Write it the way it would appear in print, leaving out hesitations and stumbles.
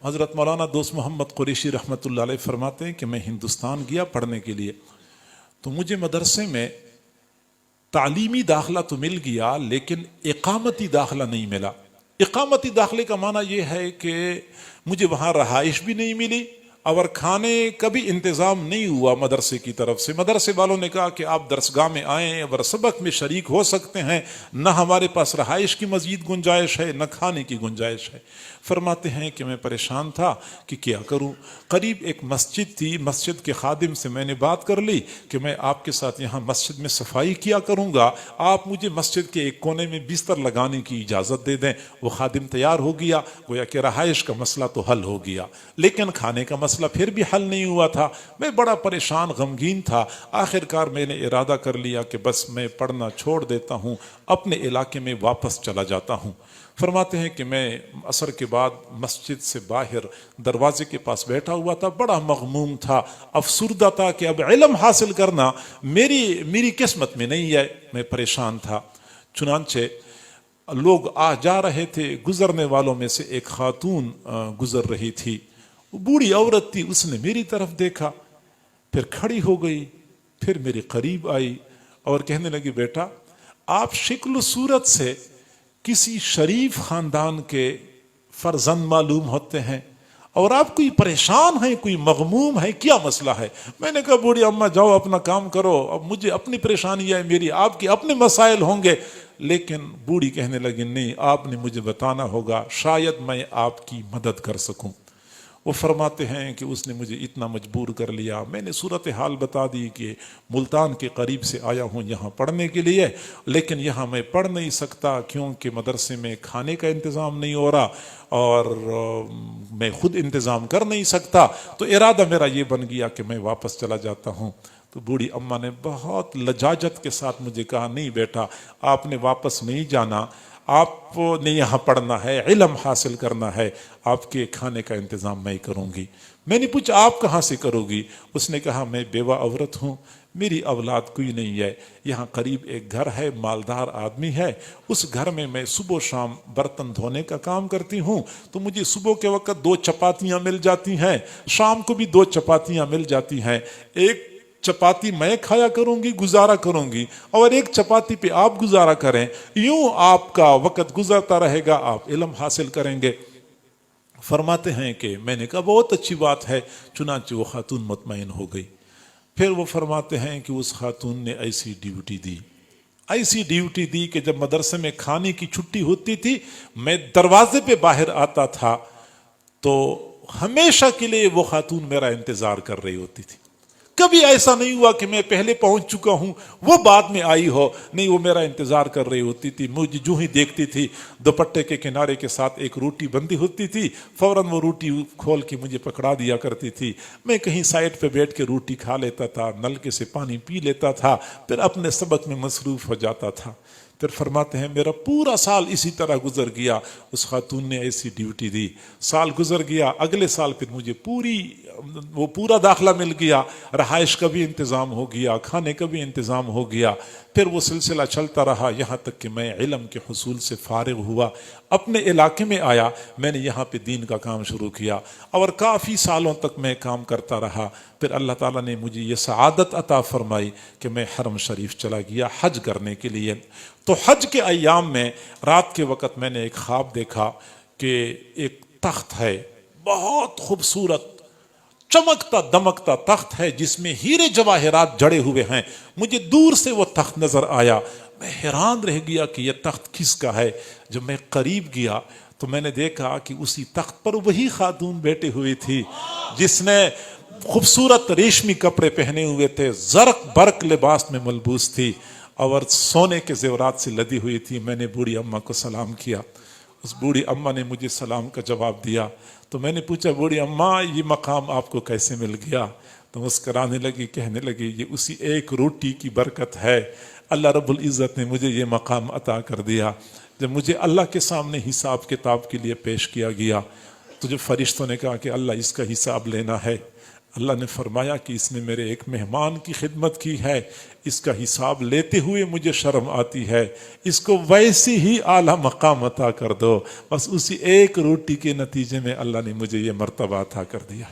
حضرت مولانا دوست محمد قریشی رحمۃ اللہ علیہ فرماتے ہیں کہ میں ہندوستان گیا پڑھنے کے لیے، تو مجھے مدرسے میں تعلیمی داخلہ تو مل گیا لیکن اقامتی داخلہ نہیں ملا۔ اقامتی داخلے کا معنی یہ ہے کہ مجھے وہاں رہائش بھی نہیں ملی اور کھانے کا بھی انتظام نہیں ہوا مدرسے کی طرف سے۔ مدرسے والوں نے کہا کہ آپ درسگاہ میں آئیں اور سبق میں شریک ہو سکتے ہیں، نہ ہمارے پاس رہائش کی مزید گنجائش ہے نہ کھانے کی گنجائش ہے۔ فرماتے ہیں کہ میں پریشان تھا کہ کیا کروں۔ قریب ایک مسجد تھی، مسجد کے خادم سے میں نے بات کر لی کہ میں آپ کے ساتھ یہاں مسجد میں صفائی کیا کروں گا، آپ مجھے مسجد کے ایک کونے میں بستر لگانے کی اجازت دے دیں۔ وہ خادم تیار ہو گیا، گویا کہ رہائش کا مسئلہ تو حل ہو گیا لیکن کھانے کا مسئلہ پھر بھی حل نہیں ہوا تھا۔ میں بڑا پریشان غمگین تھا۔ آخر کار میں نے ارادہ کر لیا کہ بس میں پڑھنا چھوڑ دیتا ہوں، اپنے علاقے میں واپس چلا جاتا ہوں۔ فرماتے ہیں کہ میں عصر کے بعد مسجد سے باہر دروازے کے پاس بیٹھا ہوا تھا، بڑا مغموم تھا، افسردہ تھا کہ اب علم حاصل کرنا میری قسمت میں نہیں ہے۔ میں پریشان تھا۔ چنانچہ لوگ آ جا رہے تھے، گزرنے والوں میں سے ایک خاتون گزر رہی تھی، وہ بوڑھی عورت تھی، اس نے میری طرف دیکھا، پھر کھڑی ہو گئی، پھر میرے قریب آئی اور کہنے لگی بیٹا آپ شکل و صورت سے کسی شریف خاندان کے فرزند معلوم ہوتے ہیں اور آپ کوئی پریشان ہیں، کوئی مغموم ہے، کیا مسئلہ ہے؟ میں نے کہا بوڑھی اماں جاؤ اپنا کام کرو، اب مجھے اپنی پریشانی ہے، میری آپ کے اپنے مسائل ہوں گے۔ لیکن بوڑھی کہنے لگی نہیں، آپ نے مجھے بتانا ہوگا، شاید میں آپ کی مدد کر سکوں۔ وہ فرماتے ہیں کہ اس نے مجھے اتنا مجبور کر لیا، میں نے صورتحال بتا دی کہ ملتان کے قریب سے آیا ہوں یہاں پڑھنے کے لیے، لیکن یہاں میں پڑھ نہیں سکتا کیونکہ مدرسے میں کھانے کا انتظام نہیں ہو رہا اور میں خود انتظام کر نہیں سکتا، تو ارادہ میرا یہ بن گیا کہ میں واپس چلا جاتا ہوں۔ تو بوڑھی اماں نے بہت لجاجت کے ساتھ مجھے کہا نہیں بیٹا آپ نے واپس نہیں جانا، آپ نے یہاں پڑھنا ہے، علم حاصل کرنا ہے، آپ کے کھانے کا انتظام میں کروں گی۔ میں نے پوچھا آپ کہاں سے کرو گی؟ اس نے کہا میں بیوہ عورت ہوں، میری اولاد کوئی نہیں ہے، یہاں قریب ایک گھر ہے، مالدار آدمی ہے، اس گھر میں میں صبح و شام برتن دھونے کا کام کرتی ہوں، تو مجھے صبح کے وقت 2 چپاتیاں مل جاتی ہیں، شام کو بھی 2 چپاتیاں مل جاتی ہیں، ایک چپاتی میں کھایا کروں گی، گزارا کروں گی، اور ایک چپاتی پہ آپ گزارا کریں، یوں آپ کا وقت گزرتا رہے گا، آپ علم حاصل کریں گے۔ فرماتے ہیں کہ میں نے کہا بہت اچھی بات ہے، چنانچہ وہ خاتون مطمئن ہو گئی۔ پھر وہ فرماتے ہیں کہ اس خاتون نے ایسی ڈیوٹی دی کہ جب مدرسے میں کھانے کی چھٹی ہوتی تھی میں دروازے پہ باہر آتا تھا تو ہمیشہ کے لیے وہ خاتون میرا انتظار کر رہی ہوتی تھی۔ کبھی ایسا نہیں ہوا کہ میں پہلے پہنچ چکا ہوں وہ بعد میں آئی ہو، نہیں، وہ میرا انتظار کر رہی ہوتی تھی۔ مجھے جو ہی دیکھتی تھی دوپٹے کے کنارے کے ساتھ ایک روٹی بندی ہوتی تھی، فوراً وہ روٹی کھول کے مجھے پکڑا دیا کرتی تھی، میں کہیں سائڈ پہ بیٹھ کے روٹی کھا لیتا تھا، نلکے سے پانی پی لیتا تھا، پھر اپنے سبق میں مصروف ہو جاتا تھا۔ پھر فرماتے ہیں میرا پورا سال اسی طرح گزر گیا، اس خاتون نے ایسی ڈیوٹی دی، سال گزر گیا، اگلے سال پھر مجھے پورا داخلہ مل گیا، رہائش کا بھی انتظام ہو گیا، کھانے کا بھی انتظام ہو گیا۔ پھر وہ سلسلہ چلتا رہا یہاں تک کہ میں علم کے حصول سے فارغ ہوا، اپنے علاقے میں آیا، میں نے یہاں پہ دین کا کام شروع کیا اور کافی سالوں تک میں کام کرتا رہا۔ پھر اللہ تعالیٰ نے مجھے یہ سعادت عطا فرمائی کہ میں حرم شریف چلا گیا حج کرنے کے لیے۔ تو حج کے ایام میں رات کے وقت میں نے ایک خواب دیکھا کہ ایک تخت ہے، بہت خوبصورت چمکتا دمکتا تخت ہے جس میں ہیرے جواہرات جڑے ہوئے ہیں۔ مجھے دور سے وہ تخت نظر آیا، میں حیران رہ گیا کہ یہ تخت کس کا ہے۔ جب میں قریب گیا تو میں نے دیکھا کہ اسی تخت پر وہی خاتون بیٹھی ہوئی تھی جس نے خوبصورت ریشمی کپڑے پہنے ہوئے تھے، زرق برق لباس میں ملبوس تھی اور سونے کے زیورات سے لدی ہوئی تھی۔ میں نے بوڑھی اماں کو سلام کیا، اس بوڑھی اماں نے مجھے سلام کا جواب دیا۔ تو میں نے پوچھا بوڑھی اماں یہ مقام آپ کو کیسے مل گیا؟ تو مسکرانے لگی، کہنے لگی یہ اسی ایک روٹی کی برکت ہے، اللہ رب العزت نے مجھے یہ مقام عطا کر دیا۔ جب مجھے اللہ کے سامنے حساب کتاب کے لیے پیش کیا گیا تو جب فرشتوں نے کہا کہ اللہ اس کا حساب لینا ہے، اللہ نے فرمایا کہ اس نے میرے ایک مہمان کی خدمت کی ہے، اس کا حساب لیتے ہوئے مجھے شرم آتی ہے، اس کو ویسی ہی اعلیٰ مقام عطا کر دو۔ بس اسی ایک روٹی کے نتیجے میں اللہ نے مجھے یہ مرتبہ عطا کر دیا۔